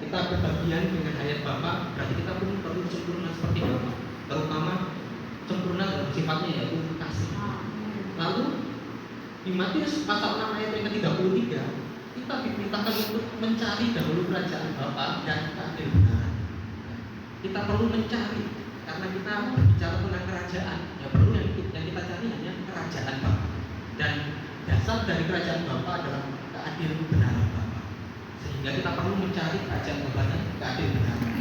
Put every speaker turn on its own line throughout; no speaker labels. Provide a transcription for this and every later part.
kita berbagian dengan ayat Bapa, berarti kita pun perlu sempurna seperti Bapa, terutama sempurna dalam sifatnya yaitu kasih. Lalu di Matius pasal 6 ayat yang ke-33 kita diperintahkan untuk mencari dahulu kerajaan Bapa dan keadilan. Kita perlu mencari karena kita berbicara tentang kerajaan, ya perlu yang kita cari hanya kerajaan Bapa, dan dasar dari kerajaan Bapa adalah keadilan benaran Bapa, sehingga kita perlu mencari kerajaan Bapa dan keadilan benaran.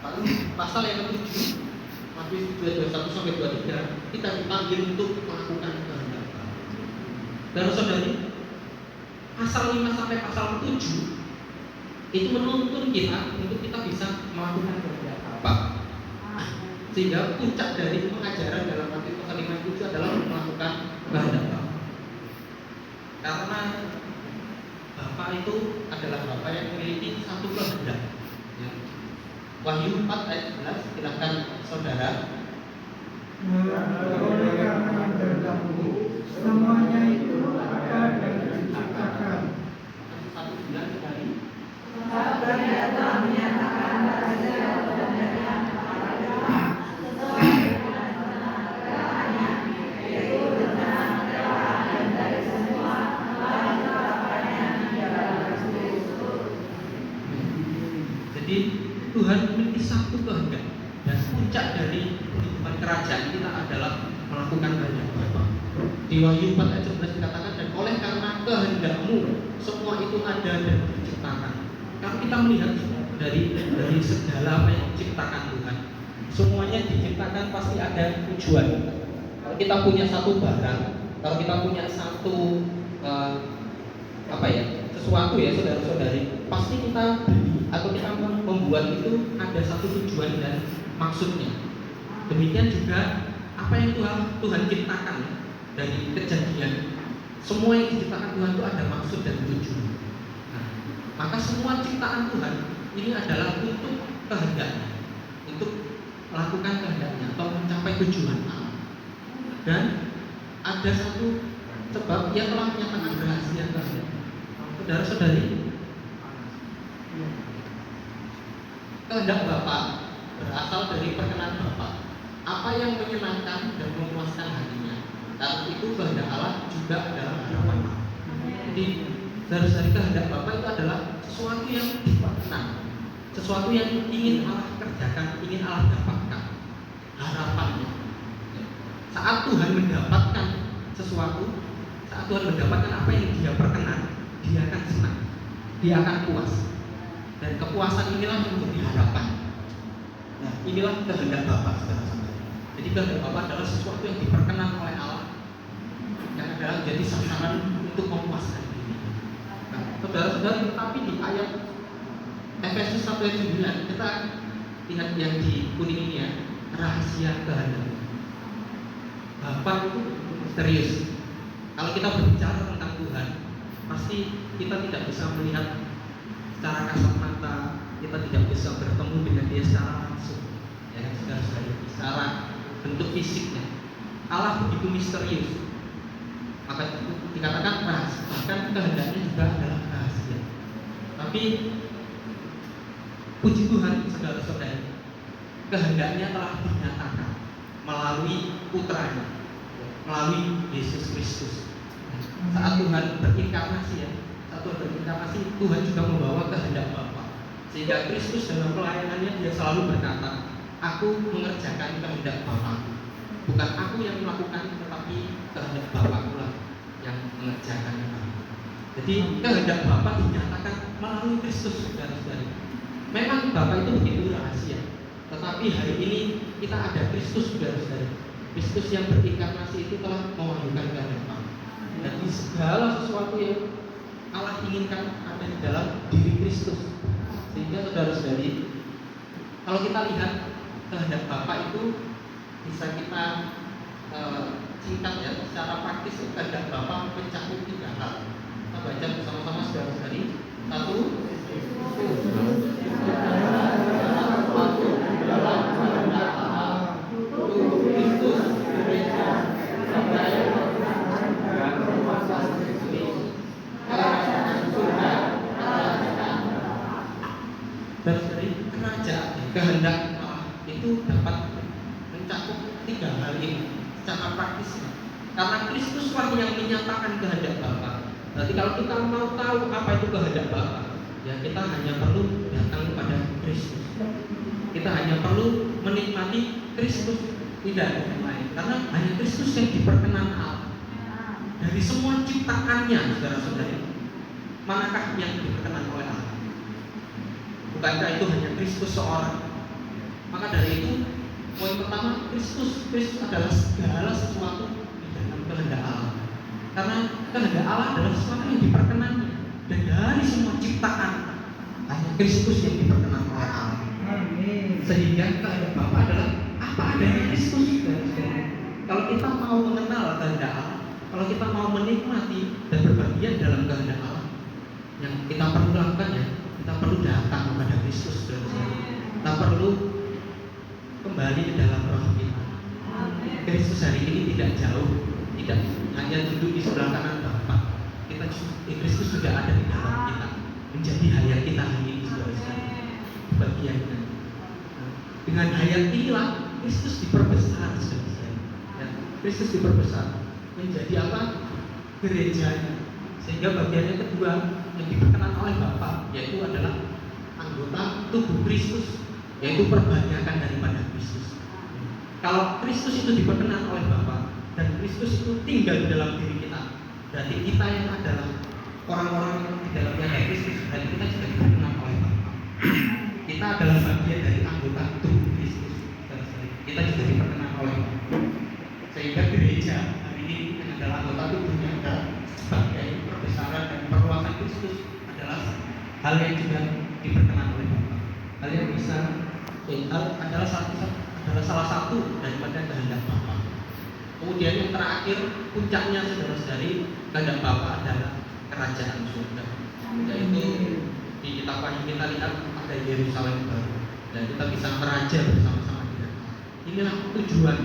Lalu pasal yang ke-7 Matius 21-23 kita dipanggil untuk melakukan kehendak Bapa. Dan saudari, pasal 5 sampai pasal 7 itu menuntun kita untuk kita bisa melakukan kehendak Bapa. Sehingga puncak dari pengajaran dalam Matius pasal 5 itu adalah melakukan kehendak Bapa. Karena Bapa itu adalah Bapa yang memiliki satu kehendak. Ya. Wahyu 4 ayat 11, silakan saudara.
Oleh karena kehendakmu semuanya itu ada dan diciptakan.
Satu bulan sekali.
Sabar datang menyatakan rahasia kehendaknya kepada sesuai dengan kehendaknya, yaitu tentang keadaan dari semua harapannya di dalam Kristus.
Jadi Tuhan memiliki satu kehendak, dan puncak dari kehidupan kerajaan kita adalah melakukan kehendak Bapa. Di Wahyu 4 ayat 11 dikatakan, dan oleh karena kehendakmu semua itu ada dan diciptakan. Kalau kita melihat dari segala apa yang diciptakan Tuhan, semuanya diciptakan pasti ada tujuan. Kalau kita punya satu barang, kalau kita punya satu sesuatu ya saudara-saudari, pasti kita beli atau kita membuat itu ada satu tujuan dan maksudnya. Demikian juga apa yang Tuhan ciptakan dari kejadian, semua yang diciptakan Tuhan itu ada maksud dan tujuan. Nah, maka semua ciptaan Tuhan ini adalah untuk kehendaknya, untuk melakukan kehendaknya atau mencapai tujuan Allah. Dan ada satu sebab ia telah menyatakan rahasia kehendak. Saudara-saudari, kehendak Bapa berasal dari perkenan Bapa. Apa yang menyenangkan dan memuaskan hatinya, karena itu kehendak Allah juga adalah harapan. Jadi dari kehendak Bapa itu adalah sesuatu yang diperkenan, sesuatu yang ingin Allah kerjakan, ingin Allah dapatkan, harapannya. Saat Tuhan mendapatkan sesuatu, saat Tuhan mendapatkan apa yang Dia perkenan, Dia akan senang, Dia akan puas, dan kepuasan inilah yang menjadi harapan. Nah, inilah kehendak Bapa, saudara-saudara. Jadi kehendak Bapa adalah sesuatu yang diperkenan oleh Allah, yang adalah menjadi sasaran untuk memuaskan diri. Nah, saudara-saudara, tetapi di ayat Efesus 1 ayat 9 kita lihat yang di kuning ini ya, rahasia kehendak Bapa itu misterius. Kalau kita berbicara tentang Tuhan, pasti kita tidak bisa melihat secara kasat mata, kita tidak bisa bertemu dengan Dia secara langsung, ya kan, saudara-saudara, secara bentuk fisiknya. Allah begitu misterius, maka itu dikatakan rahasia, bahkan kehendaknya juga adalah rahasia. Tapi puji Tuhan, saudara-saudara, kehendaknya telah dinyatakan melalui putranya, melalui Yesus Kristus. Saat Tuhan berinkarnasi ya, Tuhan juga membawa kehendak Bapa. Sehingga Kristus dalam pelayanannya Dia selalu berkata, aku mengerjakan kehendak Bapa. Bukan aku yang melakukan, tetapi kehendak Bapa pula yang mengerjakan. Jadi kehendak Bapa dinyatakan melalui Kristus, saudara-saudari. Memang Bapa itu begitu rahasia, tetapi hari ini kita ada Kristus, saudara-saudari. Kristus yang berinkarnasi itu telah mewahyukan kehendak Bapa. Jadi segala sesuatu yang Allah inginkan ada di dalam diri Kristus. Sehingga saudara-saudari, kalau kita lihat kehendak Bapa itu bisa kita singkat ya, secara praktis kehendak Bapa mencakup 3 hal. Kita baca bersama-sama, saudara-saudari. 1. dari kerajaan kehendak Allah itu dapat mencakup 3 hal ini secara praktis. Karena Kristuslah yang menyatakan kehendak Bapa. Berarti kalau kita mau tahu apa itu kehendak Bapa, ya kita hanya perlu datang kepada Kristus. Kita hanya perlu menikmati Kristus, tidak ada yang lain. Karena hanya Kristus yang diperkenan Allah. Dari semua ciptaannya, saudara-saudari, manakah yang diperkenan oleh Allah? Bukankah itu hanya Kristus seorang? Maka dari itu, poin pertama, Kristus adalah segala sesuatu di dalam kehendak Allah. Karena kehendak Allah adalah sesuatu yang diperkenannya. Dan dari semua ciptaan, hanya Kristus yang diperkenan oleh Allah. Sehingga kehendak Bapa adalah apa adanya Kristus. Kalau kita mau mengenal kehendak Allah, kalau kita mau menikmati dan berbagian dalam kehendak Allah, yang kita perlu lakukan ya, kita perlu datang kepada Kristus. Kita perlu kembali ke dalam roh kita. Kristus hari ini tidak jauh, tidak hanya duduk di sebelah kanan Bapa. Kristus sudah ada di dalam kita, menjadi hayat kita hari ini, saudara-saudara. Bagiannya. Dengan hayat inilah Kristus diperbesar, saudara-saudara. Ya, Kristus diperbesar menjadi apa? Gerejanya. Sehingga bagiannya kedua yang diperkenan oleh Bapa, yaitu adalah anggota tubuh Kristus, yaitu perbanyakan daripada Kristus. Kalau Kristus itu diperkenan oleh Bapa dan Kristus itu tinggal di dalam diri kita, berarti kita yang adalah orang-orang yang di dalamnya ada Kristus, berarti kita juga diperkenan oleh Bapa. Kita adalah bagian dari anggota tubuh Kristus. Kita juga diperkenan oleh Bapa. Sehingga gereja hari ini yang adalah anggota tubuhnya adalah sebagai perbesaran dan perluasan Kristus adalah hal yang juga diperkenan oleh Bapa. Hal yang bisa adalah salah satu daripada kehendak Bapa. Kemudian yang terakhir, puncaknya saudara-saudari, kehendak Bapa adalah kerajaan surga. Yaitu di kitab Wahyu kita lihat ada Yerusalem baru dan kita bisa meraja bersama-sama dengan Allah. Inilah tujuan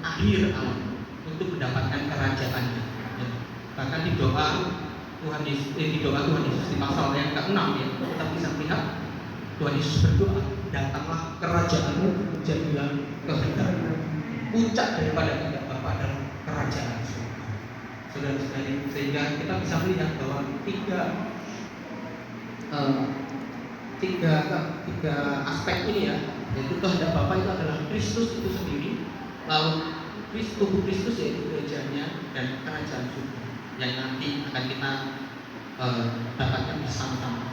akhir Allah untuk mendapatkan kerajaannya. Ya. Bahkan di doa Tuhan Yesus di pasal yang ke-6 ya, kita bisa melihat Tuhan Yesus berdoa, datanglah kerajaanmu, jadilah kehendakmu. Puncak daripada kehendak Bapa adalah kerajaan surga. Saudara-saudari, sehingga kita bisa melihat bahwa tiga aspek ini ya, yaitu kehendak Bapa itu adalah Kristus itu sendiri, lalu tubuh Kristus yaitu gerejanya, dan kerajaan surga yang nanti akan kita dapatkan bersama-sama.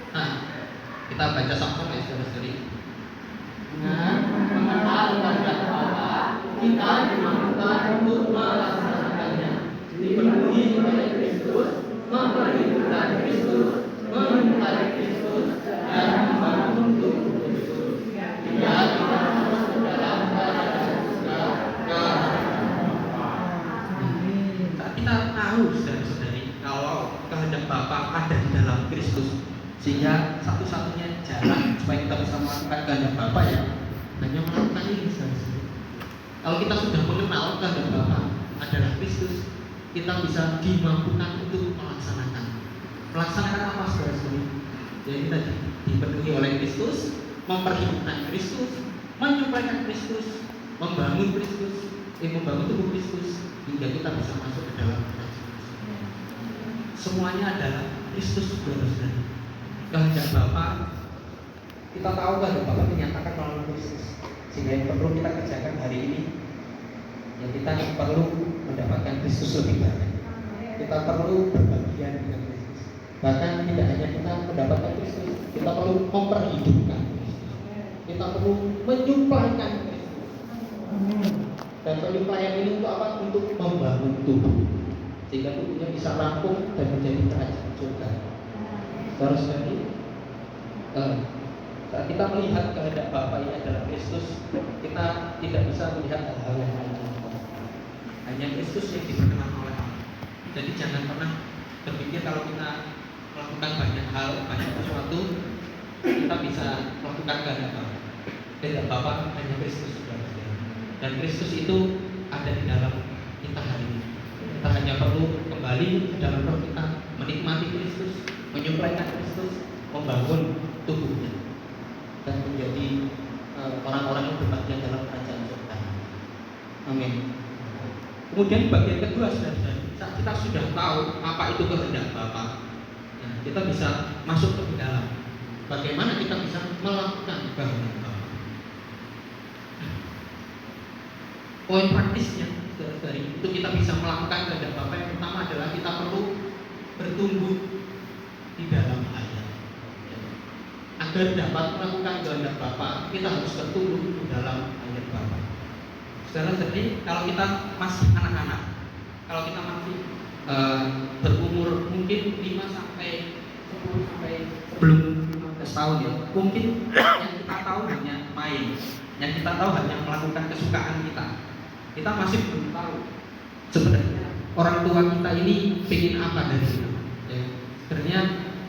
Nah, kita baca sama-sama ya saudara-saudari. Dengan mengenal kehendak Bapa, kita dimampukan untuk melaksanakannya, dipenuhi oleh Kristus, memperhitungkan Kristus, menyukai Kristus, dan membangun tubuh Kristus. Hingga kita masuk ke dalam kerajaan surga. Kita tahu saudara-saudari kalau kehendak Bapa ada di dalam Kristus, sehingga satu-satunya jalan supaya kita bisa melakukan kehendak Bapa ya hanya melakukan ini saudara-saudari. Kalau kita sudah mengenal kehendak Bapa adalah Kristus, kita bisa dimampukan untuk melaksanakan apa saudara-saudari? Jadi kita dipenuhi oleh Kristus, memperhidupkan Kristus, menyuplaikan Kristus, membangun tubuh Kristus, hingga kita bisa masuk ke dalam kerajaan. Semuanya adalah Kristus saudara-saudari. Kehendak Bapa, kita tahu kehendak Bapa dinyatakan melalui Kristus. Sehingga yang perlu kita kerjakan hari ini, ya kita perlu mendapatkan Kristus lebih banyak. Kita perlu berbagian dengan Kristus. Bahkan tidak hanya kita mendapatkan Kristus, kita perlu memperhidupkan Kristus. Kita perlu menyuplaikan Kristus. Dan penyuplaian ini untuk apa? Untuk membangun tubuh, sehingga tubuhnya bisa rampung dan menjadi kerajaan surga. Saudara-saudari, saat kita melihat kehendak Bapa ini adalah Kristus, kita tidak bisa melihat hal-hal yang lain. Hanya Kristus yang diperkenan oleh Allah. Jadi jangan pernah berpikir kalau kita melakukan banyak hal, banyak sesuatu, kita bisa melakukan kehendak Bapa. Kehendak Bapa hanya Kristus. Dan Kristus itu ada di dalam kita hari ini. Kita hanya perlu kembali ke dalam roh kita, menikmati Kristus, menyuplaikan Kristus, membangun tubuhnya dan menjadi orang-orang yang berbahagia dalam kerajaan surga. Amin. Kemudian bagian kedua, saudara-saudari, saat kita sudah tahu apa itu kehendak Bapa, nah, kita bisa masuk ke dalam bagaimana kita bisa melakukan kehendak Bapa. Poin praktisnya, saudara-saudari, itu kita bisa melakukan kehendak Bapa. Yang pertama adalah kita perlu bertumbuh di dalam ayat. Agar dapat melakukan kehendak Bapa, kita harus bertumbuh di dalam ayat Bapa. Saudara-saudari, kalau kita masih anak-anak, kalau kita masih berumur mungkin 5 sampai 10 sampai belum 15 tahun ya, mungkin yang kita tahu hanya main, yang kita tahu hanya melakukan kesukaan kita. Kita masih belum tahu sebenarnya orang tua kita ini pengen apa dari kita. Ya, sebenarnya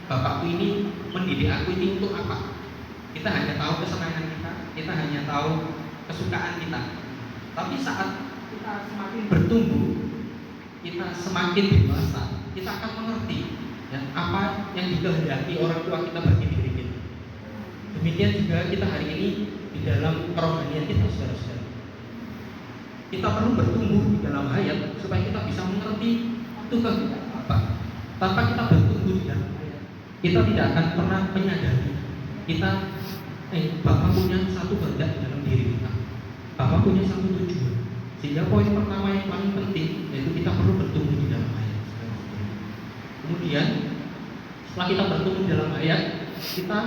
bapakku ini mendidik aku ini untuk apa? Kita hanya tahu kesenangan kita hanya tahu kesukaan kita. Tapi saat kita semakin bertumbuh, kita semakin dewasa, kita akan mengerti ya, apa yang dikehendaki orang tua kita bagi diri kita. Demikian juga kita hari ini di dalam kerohanian kita, saudara-saudara. Kita perlu bertumbuh di dalam hayat supaya kita bisa mengerti itu kehendak apa. Tanpa kita bertumbuh di dalam hayat, kita tidak akan pernah menyadari kita Bapak punya satu kehendak di dalam diri kita. Bapak punya satu tujuan. Sehingga poin pertama yang paling penting yaitu kita perlu bertumbuh di dalam ayat. Kemudian setelah kita bertumbuh di dalam ayat, kita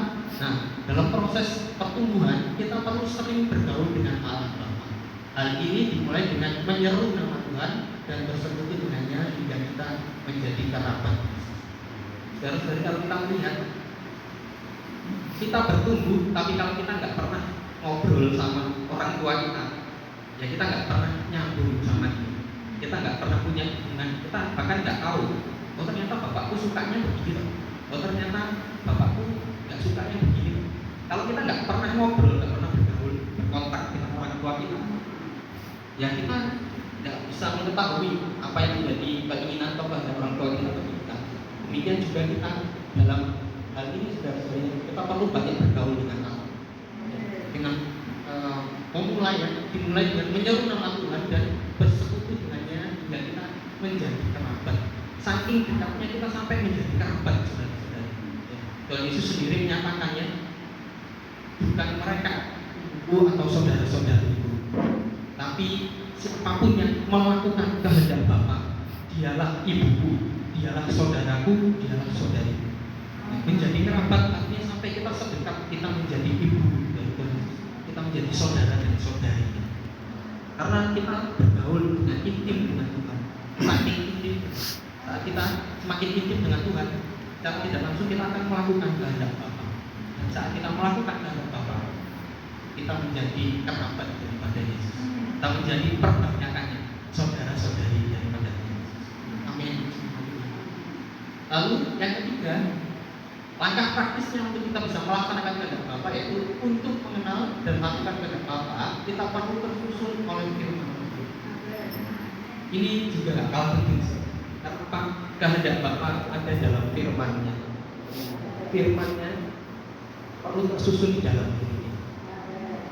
dalam proses pertumbuhan kita perlu sering bergaul dengan Allah Bapa. Hal ini dimulai dengan menyeru nama Tuhan dan bersekutu dengannya hingga kita menjadi kerabat. Saudara-saudari, kalau kita melihat kita bertumbuh, tapi kalau kita nggak pernah ngobrol sama orang tua kita, ya kita nggak pernah nyambung sama dia. Kita nggak pernah punya hubungan, kita bahkan nggak tahu. Oh ternyata bapakku sukanya begini. Oh ternyata bapakku nggak sukanya begini. Kalau kita nggak pernah ngobrol, nggak pernah bergaul, berkontak dengan orang tua kita, ya kita nggak bisa mengetahui apa yang menjadi keinginan atau kehendak orang tua kita bagi kita. Demikian juga kita dalam hal ini saudara-saudari, kita perlu banyak bergaul dengan Allah, dengan dimulai dengan menyeru nama Tuhan dan bersekutu dengannya hingga kita menjadi kerabat. Saking dekatnya kita sampai menjadi kerabat, saudara-saudari. Tuhan Yesus sendiri menyatakannya, bukan mereka ibu atau saudara-saudariku, tapi siapapun yang melakukan kehendak Bapa, dialah ibuku, dialah saudaraku, dialah saudariku. Menjadi kerabat artinya sampai kita sedekat kita menjadi ibu dari Tuhan, kita menjadi saudara dan saudari. Karena kita bergaul dengan intim dengan Tuhan, saking intim. Saat kita semakin intim dengan Tuhan, secara tidak langsung kita akan melakukan kehendak Bapa. Dan saat kita melakukan kehendak Bapa, kita menjadi kerabat daripada Yesus. Kita menjadi perbanyakannya saudara-saudari daripada Yesus. Amin. Lalu yang ketiga, langkah praktisnya untuk kita bisa melaksanakan kehendak Bapa yaitu untuk mengenal dan melakukan kehendak Bapa, kita perlu tersusun oleh firman. Ini juga gak kalah penting. Karena kehendak Bapa ada dalam firman-Nya. Firman-Nya perlu tersusun di dalam diri kita.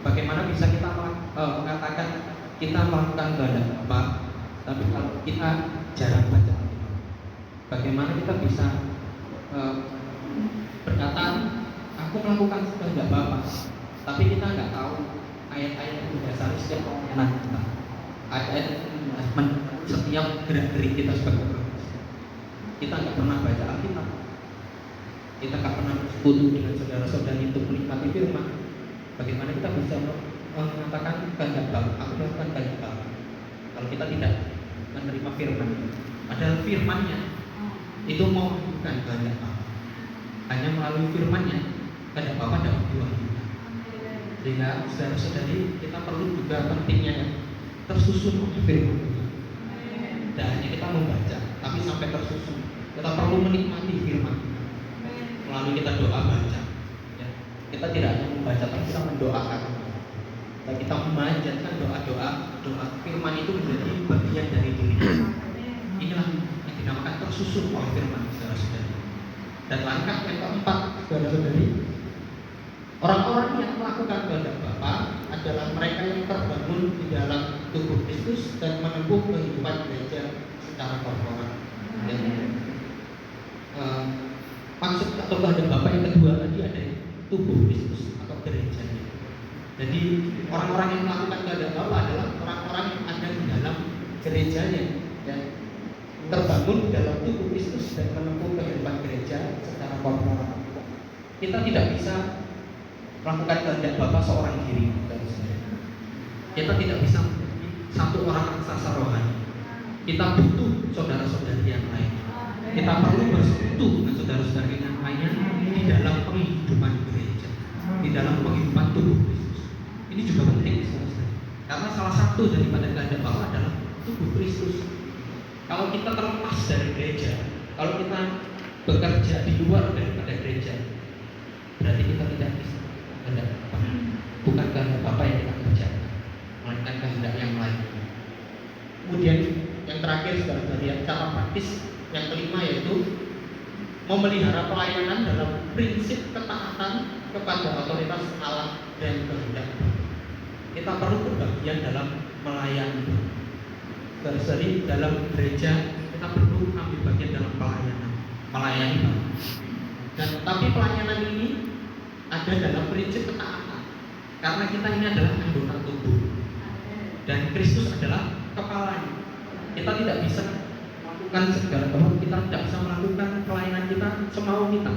Bagaimana bisa kita mengatakan kita melakukan kehendak Bapa, tapi kalau kita jarang baca Alkitab? Bagaimana kita bisa berkata aku melakukan kehendak Bapa, tapi kita nggak tahu ayat-ayat yang mendasari setiap pelayanan kita, ayat-ayat setiap gerak-gerik kita sebagai orang Kristen. Kita nggak pernah baca Alkitab, kita nggak pernah bersekutu dengan saudara-saudari untuk menikmati firman. Bagaimana kita bisa mengatakan kehendak Bapa, aku melakukan kehendak Bapa, kalau kita tidak menerima firman? Padahal firman-Nya itu mau bukan kehendak Bapa. Hanya melalui firman-Nya kehendak Bapa dapat diwahyukan. Sehingga saudara-saudari, kita perlu juga pentingnya tersusun oleh firman Tuhan. Dan hanya kita membaca, tapi sampai tersusun. Kita perlu menikmati firman Tuhan melalui kita doa baca. Ya. Kita tidak hanya membaca, tapi kita mendoakan. Dan kita memanjatkan doa firman itu menjadi bagian dari diri kita. Inilah yang dinamakan tersusun oleh firman, saudara-saudari. Dan langkah yang keempat, saudara-saudari, orang-orang yang melakukan kehendak Bapa adalah mereka yang terbangun di dalam tubuh Kristus dan menempuh kehidupan gereja secara korporat. Maksud atau kehendak Bapa yang kedua tadi ada tubuh Kristus atau gerejanya. Jadi orang-orang yang melakukan kehendak Bapa adalah orang-orang yang ada di dalam gerejanya dan terbangun di dalam tubuh Kristus dan menempuh kehidupan gereja secara korporat. Kita tidak bisa melakukan kehendak Bapa seorang diri. Kita tidak bisa menjadi satu orang raksasa rohani. Kita butuh saudara-saudari yang lain. Kita perlu bersekutu dengan saudara-saudari yang lainnya di dalam penghidupan gereja, di dalam penghidupan tubuh Kristus. Ini juga penting, saudara-saudari, karena salah satu daripada kehendak Bapa adalah tubuh Kristus. Kalau kita terlepas dari gereja, kalau kita bekerja di luar daripada gereja, berarti kita tidak bisa kehendak Bapa. Bukan kehendak Bapa yang kita kerjakan, melainkan kehendak yang lain. Kemudian yang terakhir, saudara-saudari, cara praktis yang kelima yaitu memelihara pelayanan dalam prinsip ketaatan kepada otoritas Allah dan kehendak Bapa. Kita perlu berbagian dalam melayani. Saudara-saudari, dalam gereja kita perlu ambil bagian dalam pelayanan, melayani Bapa. Dan tapi pelayanan ini ada dalam prinsip ketaatan, karena kita ini adalah anggota tubuh dan Kristus adalah kepalanya. Kita tidak bisa melakukan segala hal, kita tidak bisa melakukan pelayanan kita semau kita,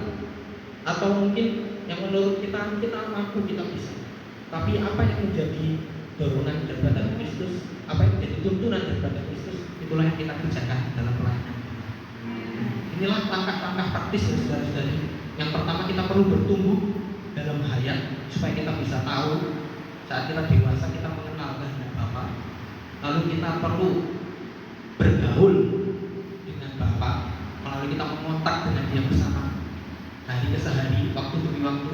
atau mungkin yang menurut kita mampu, kita bisa. Tapi apa yang menjadi dorongan daripada Kristus, apa yang menjadi tuntunan daripada Kristus, itulah yang kita kerjakan dalam pelayanan. Inilah langkah-langkah praktis ya saudara-saudari. Yang pertama, kita perlu bertumbuh dalam hayat supaya kita bisa tahu saat kita dewasa kita mengenal kehendak Bapa. Lalu kita perlu bergaul dengan Bapa melalui kita mengontak dengan Dia bersama hari ke hari, waktu demi waktu,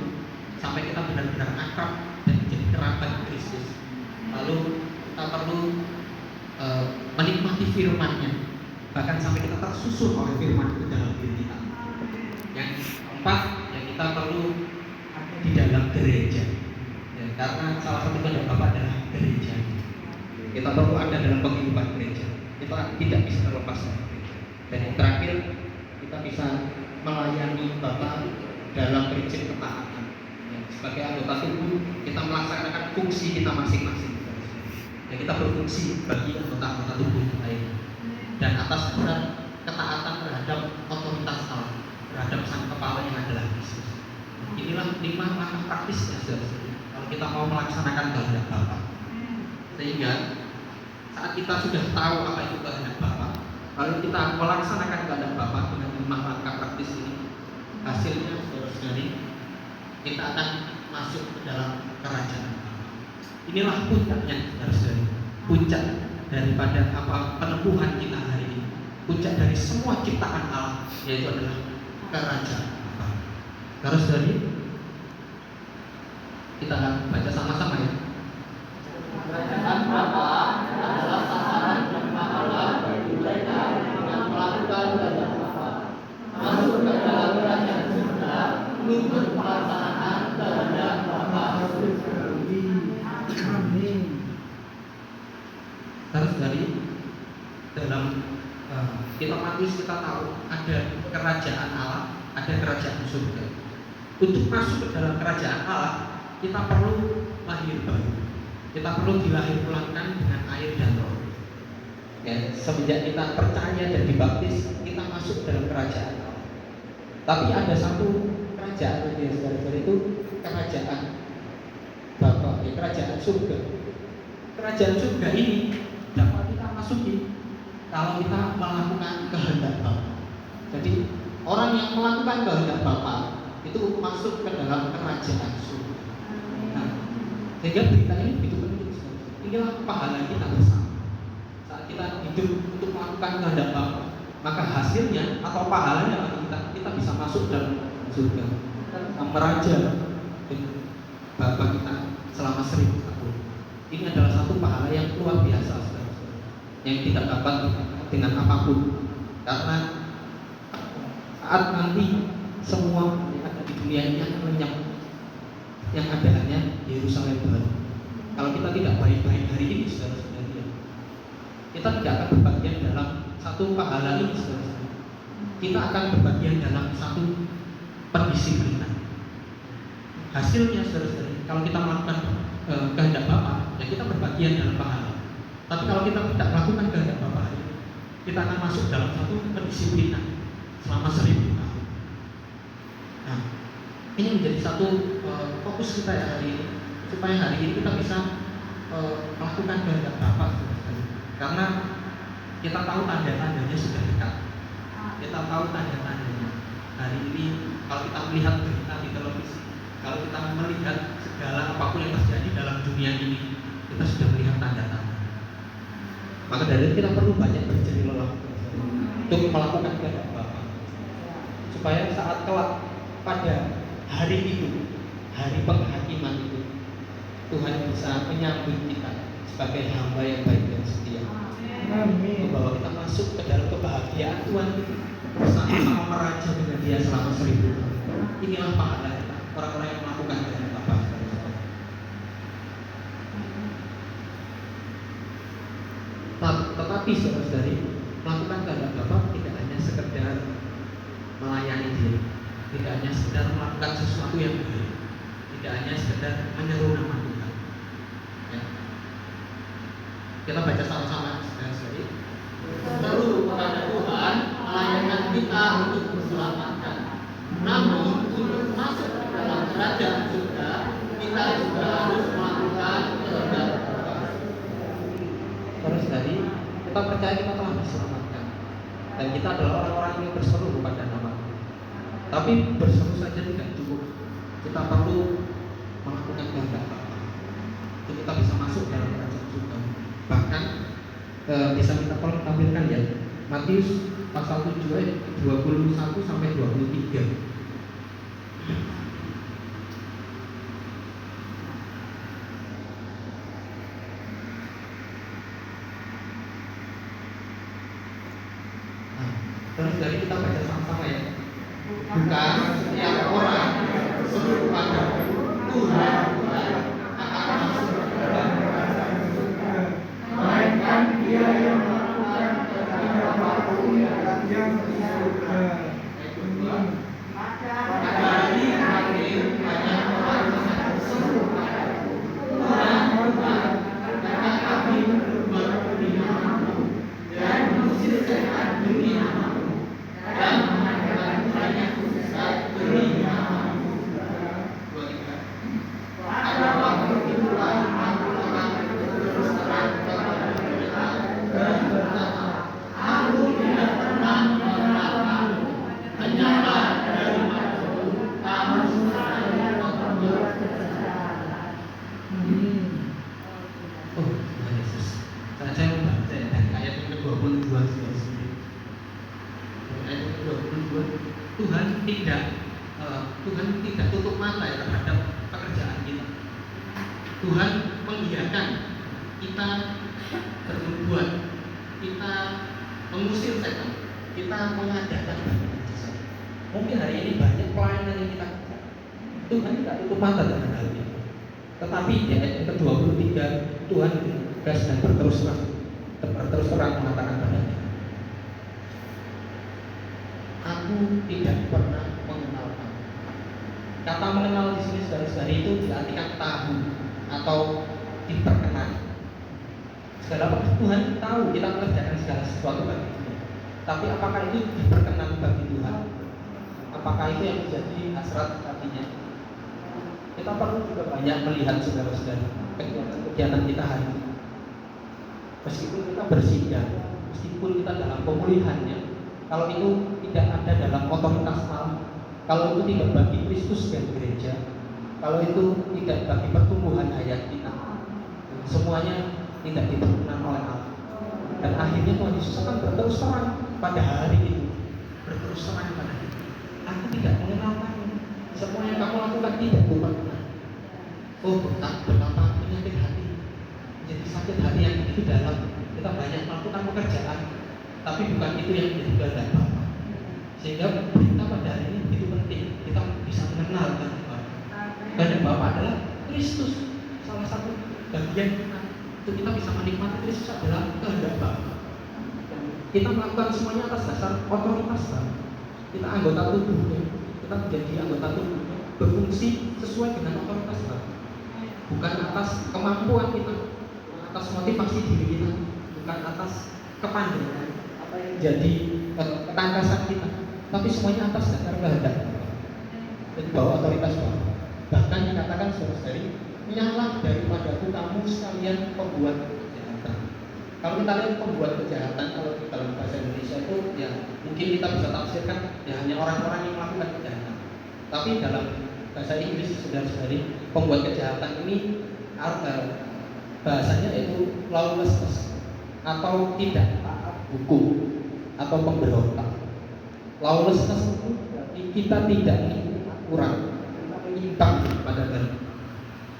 sampai kita benar-benar akrab dan menjadi kerabat Kristus. Lalu kita perlu menikmati firman-Nya, bahkan sampai kita tersusun oleh firman itu dalam diri kita. Yang keempat, ya kita perlu di dalam gereja, ya, karena salah satu kehendak Bapa adalah gereja. Kita perlu ada dalam penghidupan gereja. Kita tidak bisa terlepas dari gereja. Dan yang terakhir, kita bisa melayani Bapa dalam prinsip ketaatan. Ya, sebagai anggota tubuh, kita melaksanakan fungsi kita masing-masing. Ya, kita berfungsi bagi anggota-anggota tubuh yang lain. Dan atas dasar ketaatan terhadap otoritas Allah, terhadap sang kepala yang adalah Kristus. Inilah 5 langkah praktis ya saudara-saudari, kalau kita mau melaksanakan kehendak Bapa. Sehingga saat kita sudah tahu apa itu kehendak Bapa, lalu kita melaksanakan kehendak Bapa dengan 5 langkah praktis ini, hasilnya saudara-saudari, kita akan masuk ke dalam kerajaan Bapa. Inilah puncaknya saudara-saudari, puncak daripada apa penempuhan kita hari ini, puncak dari semua ciptaan Allah, yaitu adalah kerajaan Bapa. Saudara-saudari, kita akan baca sama-sama ya. Kerajaan Bapa adalah sasaran yang pahala bagi mereka yang melakukan kehendak Bapa. Masuk ke dalam kerajaan surga menuntut pelaksanaan kehendak Bapa. Amin. Saudara-saudari, dalam kitab Matius kita tahu ada kerajaan Allah, ada kerajaan surga. Untuk masuk ke dalam kerajaan Allah, kita perlu lahir baru. Kita perlu dilahir ulangkan dengan air dan roh. Ya, semenjak kita percaya dan dibaptis, kita masuk dalam kerajaan Allah. Tapi ada satu kerajaan yang saudara-saudara, itu kerajaan Bapa, ya, kerajaan surga. Kerajaan surga ini dapat kita masuki kalau kita melakukan kehendak Bapa. Jadi orang yang melakukan kehendak Bapa itu masuk ke dalam kerajaan surga. Nah, sehingga berita ini begitu penting. Inilah pahala kita bersama. Saat kita hidup untuk melakukan kehendak Bapa, maka hasilnya atau pahalanya bagi kita bisa masuk dalam surga. Kita meraja dengan Bapa kita selama 1000 tahun. Ini adalah satu pahala yang luar biasa, saudara-saudara, yang tidak dapat dengan apapun. Karena saat nanti semua yang ada di dunia ini akan lenyap. Yang ada hanya Yerusalem baru. Kalau kita tidak baik-baik hari ini, saudara-saudara, kita tidak akan berbagian dalam satu pahala ini, saudara-saudara. Kita akan berbagian dalam satu pendisiplinan. Hasilnya, saudara-saudara, kalau kita melakukan kehendak Bapa, ya kita berbagian dalam pahala. Tapi kalau kita tidak melakukan kehendak Bapa, kita akan masuk dalam satu pendisiplinan selama 1000 tahun. Nah, ini menjadi satu fokus kita ya hari ini, supaya hari ini kita bisa melakukan kehendak Bapa, saudara-saudara. Karena kita tahu tanda-tandanya sudah dekat. Kita tahu tanda-tandanya. Hari ini kalau kita melihat berita di televisi, kalau kita melihat segala apapun yang terjadi dalam dunia ini, kita sudah melihat tanda-tanda. Maka dari itu kita perlu banyak berjerih lelah untuk melakukan kehendak Bapa, supaya saat kelak pada hari itu, hari penghakiman itu, Tuhan bisa menyambut kita sebagai hamba yang baik dan setia. Membawa kita masuk ke dalam kebahagiaan Tuhan itu, bersama-sama meraja dengan Dia selama 1000 tahun. Inilah pahala kita, orang-orang yang melakukan kehendak Bapa. Tetapi saudara-saudari, melakukan kehendak Bapa tidak hanya sekedar melayani Dia, tidak hanya sekedar melakukan sesuatu yang baik, tidak hanya sekedar menyeru nama Tuhan. Ya. Kita baca sama-sama, saudara-saudari. Seru kepada Tuhan, melayankan kita untuk diselamatkan. Namun untuk masuk ke dalam kerajaan surga, kita juga harus melakukan kehendak Bapa. Saudara-saudari, kita percaya kita telah diselamatkan, dan kita adalah orang-orang yang berseru kepada nama Tuhan. Tapi berseru saja tidak cukup. Kita perlu melakukan kehendak Bapa untuk kita bisa masuk dalam kerajaan surga. Bahkan bisa kita tampilkan ya, Matius pasal 7 ayat 21 sampai 23. Terus dari kita baca sama-sama ya. Bukan setiap orang berseru padaku, Tuhan, Tuhan, akan masuk ke dalam kerajaan surga,
melainkan Dia yang melakukan kehendak Bapa yang di surga.
Pada hari terakhir banyak orang yang berseru padaku, Tuhan, Tuhan, karena kami berbuat demi nama-Mu dan mengusir setan demi nama-Mu dan mengadakan banyak mujizat demi nama-Mu. Pada waktu itulah aku akan terus terang kepada mereka dan berkata, aku tidak pernah mengenal kamu, hanyalah daripadaku kamu semuanya membuat kejahatan. Oh Tuhan Yesus, saya membaca dari ayat yang ke-22 sendiri. Ayat yang ke-22, Tuhan tidak tutup mata ya terhadap pekerjaan kita. Tuhan membiarkan kita berbuat, kita mengusir setan, kita mengadakan banyak mujizat. Mungkin hari ini banyak pelayanan yang kita lakukan, Tuhan tidak tutup mata dengan hal itu. Tetapi di ayat yang ke-23, Tuhan tegas dan berterus terang mengatakan padanya, aku tidak pernah mengenal kamu. Kata mengenal di sini saudara-saudari itu diartikan tahu atau diperkenal. Segala Tuhan tahu kita mengerjakan segala sesuatu bagi Dia. Tapi apakah itu diperkenan bagi Tuhan? Apakah itu yang menjadi hasrat hatinya? Kita perlu juga banyak melihat saudara-saudara kegiatan kita hari ini. Meskipun kita bersidang, meskipun kita dalam pemulihannya, kalau itu tidak ada dalam otoritas malam, kalau itu tidak bagi Kristus dan gereja, kalau itu tidak bagi pertumbuhan hayat kita, semuanya tidak diperkenan oleh Allah. Dan akhirnya Tuhan Yesus akan berterus terang pada hari itu, berterus terang pada kita, aku tidak mengenal kamu, semua yang kamu lakukan tidak kuperkenan. Oh betapa menyakit hati, jadi sakit hati yang begitu dalam. Kita banyak melakukan pekerjaan, tapi bukan itu yang menjadi kehendak Bapa. Sehingga berita pada hari ini begitu penting. kehendak Bapa adalah Kristus. Salah satu bagian untuk kita bisa menikmati Kristus adalah kehendak Bapa. Kita melakukan semuanya atas dasar otoritas Bapa. Kita anggota tubuhnya, kita menjadi anggota tubuhnya, berfungsi sesuai dengan otoritas Bapa. Bukan atas kemampuan kita, bukan atas motivasi diri kita, bukan atas kepandaian apa yang jadi ketangkasan kita, tapi semuanya atas dasar kehendak Bapa. Jadi bahwa otoritas Bapa. Bahkan dikatakan saudara-saudari, nyalah daripadaku kamu sekalian pembuat kejahatan. Kalau kita lihat pembuat kejahatan, kalau dalam bahasa Indonesia itu ya mungkin kita bisa tafsirkan ya hanya orang-orang yang melakukan kejahatan. Tapi dalam bahasa Inggris saudara-saudari, pembuat kejahatan ini bahasanya itu lawlessness atau tidak taat hukum atau pemberontak. Lawlessness itu berarti kita tidak mengikuti aturan, menyimpang pada dalam.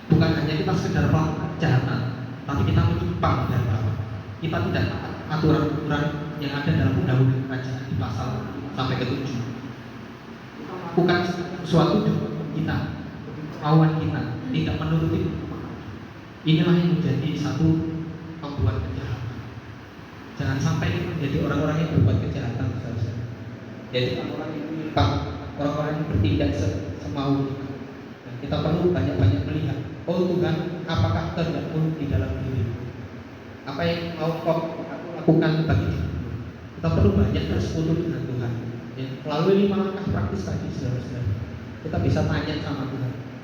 Bukan hanya kita sekedar melakukan kejahatan, tapi kita menyimpang dari Bapa. Kita tidak taat aturan-aturan yang ada dalam undang-undang kerajaan di pasal sampai ke 7. Bukan suatu kita, lawan kita, tidak menuruti. Inilah yang menjadi satu pembuat kejahatan. Jangan sampai kita menjadi orang-orang yang berbuat kejahatan, saudara. Jadi orang-orang yang menyimpang, orang-orang yang bertindak semau kita. Dan kita perlu banyak-banyak melihat, oh Tuhan, apakah kehendak-Mu di dalam diri? Apa yang mau Kau lakukan bagi dirimu? Kita perlu banyak bersekutu dengan Tuhan. Ya, melalui 5 langkah praktis tadi, saudara-saudara, kita bisa tanya sama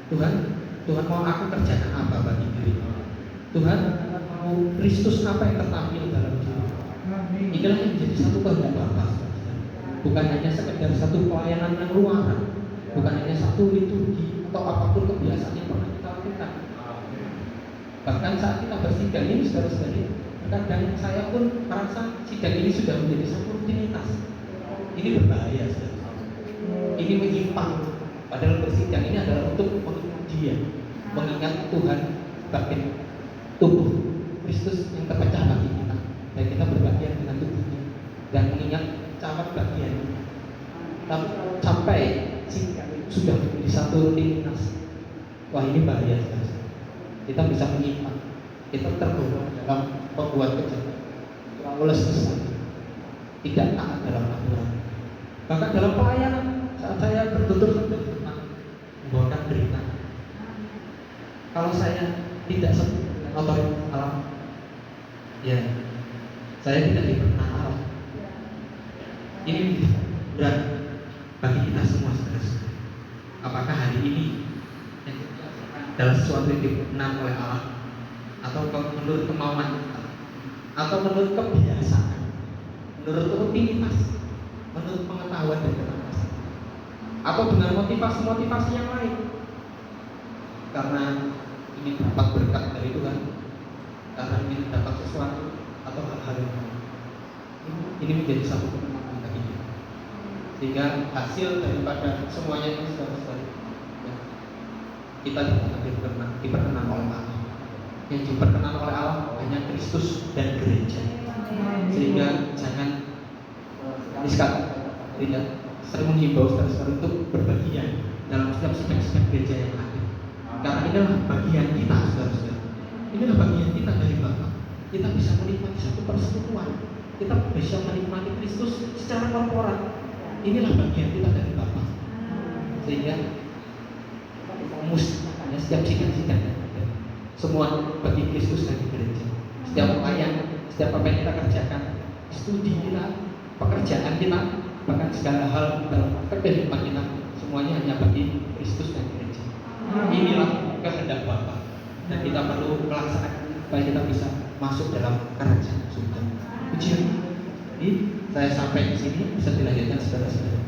Tuhan. Tuhan mau aku kerjakan apa bagi dirimu? Tuhan mau Kristus apa yang tertampil dalam diri? Inilah yang menjadi satu kehendak Bapa. Bukan hanya sekedar satu pelayanan yang luaran, bukan hanya satu liturgi atau apapun kebiasaan yang pernah kita lakukan. Bahkan saat kita bersidang ini, saudara-saudari, kadang saya pun merasa sidang ini sudah menjadi satu rutinitas. Ini berbahaya, saudara. Ini menyimpang. Padahal bersidang ini adalah untuk mengingat Dia, mengingat Tuhan sebagai tubuh Kristus yang terpecah bagi kita, dan kita berbagian dengan tubuhnya, dan mengingat cara bagian kita. Tapi sampai sidang sudah menjadi satu rutinitas, wah ini bahaya, saudara. Kita bisa menyimpang, kita tergolong dalam pembuat kejahatan, lawlessness, tidak taat dalam aturan. Bahkan dalam pelayanan, saat saya bertutur-tutur tentang membawakan berita, kalau saya tidak sesuai dengan otoritas alam, ya saya tidak diperkenankan Allah. Ini berat bagi kita semua, saudara. Apakah hari ini adalah sesuatu yang diperkenan oleh Allah, atau menurut kemauan kita, atau menurut kebiasaan, menurut rutinitas, menurut pengetahuan dan ketangkasan, atau dengan motivasi-motivasi yang lain? Karena ini dapat berkat dari Tuhan, karena ini dapat sesuatu atau hal-hal yang lain. Ini menjadi satu kemenangan bagi kita, sehingga hasil daripada semuanya ini saudara-saudari, kita tidak diperkenan oleh Allah. Yang diperkenan oleh Allah hanya Kristus dan gereja. Sehingga jangan tidak sering menghimbau saudara-saudara untuk berbagian dalam setiap sidang-sidang gereja yang ada. Karena inilah bagian kita, saudara-saudara. Inilah bagian kita dari Bapa. Kita bisa menikmati satu persekutuan. Kita bisa menikmati Kristus secara korporat. Inilah bagian kita dari Bapa. Sehingga hanya setiap sidang-sidang semua bagi Kristus dan gereja. Setiap pelayan, setiap apa yang kita kerjakan, studi kita, pekerjaan kita, bahkan segala hal dalam kehidupan kita, semuanya hanya bagi Kristus dan gereja. Inilah kehendak Bapa, dan kita perlu melaksanakan supaya kita bisa masuk dalam kerajaan surga. Pujian. Jadi saya sampai di sini bisa dilanjutkan, saudara-saudara.